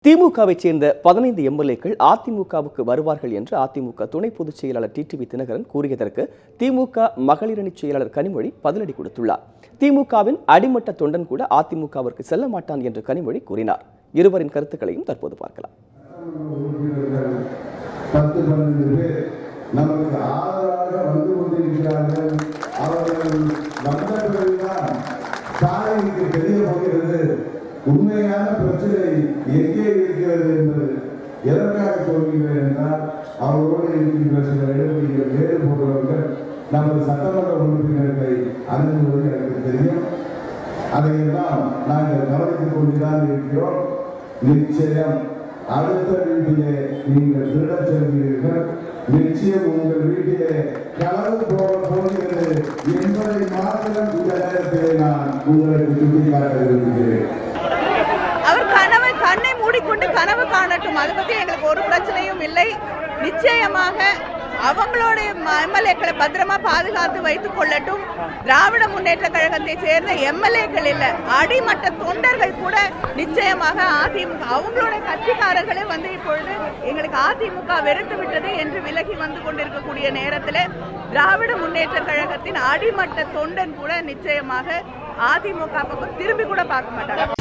திமுகவை சேர்ந்த 15 எம்எல்ஏக்கள் அதிமுகவுக்கு வருவார்கள் என்று அதிமுக துணை பொதுச் செயலாளர் டிடிவி தினகரன் கூறியதற்கு திமுக மகளிரணி செயலாளர் கனிமொழி பதிலடி கொடுத்துள்ளார். திமுகவின் அடிமட்ட தொண்டன் கூட அதிமுகவிற்கு செல்ல மாட்டான் என்று கனிமொழி கூறினார். இருவரின் கருத்துக்களையும் தற்போது பார்க்கலாம். உண்மையான பிரச்சனை எங்கே இருக்கிறது என்பது எதற்காக சொல்கிறேன் என்றால், அவரோடு இருக்கின்ற சில இடங்களில் வேறு போன்றவர்கள் நமது சட்டமன்ற உறுப்பினர்களை அணுகுவது எனக்கு தெரியும். அதையெல்லாம் நாங்கள் கவனித்துக் கொண்டுதான் இருக்கிறோம். நிச்சயம் அடுத்த வீட்டிலே நீங்கள் திருடச் செல்கிறீர்கள், நிச்சயம் உங்கள் வீட்டிலே களவு போகிறது என்பதை மாத்திரம் இந்த நேரத்திலே நான் உங்களுக்கு சுட்டிக்காட்ட விரும்புகிறேன். கண்ணை மூடிக்கொண்டு கனவு காணட்டும், அதை பத்தி எங்களுக்கு ஒரு பிரச்சனையும் இல்லை. நிச்சயமாக அவங்களுடைய எம்எல்ஏக்களை பத்திரமா பாதுகாத்து வைத்துக் கொள்ளட்டும். திராவிட முன்னேற்ற கழகத்தை சேர்ந்த எம்எல்ஏக்கள் இல்ல, அடிமட்ட தொண்டர்கள் கூட நிச்சயமாக அதிமுக அவங்களுடைய கட்சிக்காரர்களே இப்பொழுது எங்களுக்கு அதிமுக வெறுத்து விட்டது என்று விலகி வந்து கொண்டிருக்கக்கூடிய நேரத்தில் திராவிட முன்னேற்ற கழகத்தின் அடிமட்ட தொண்டன் கூட நிச்சயமாக அதிமுக பக்கம் திரும்பி கூட பார்க்க மாட்டாங்க.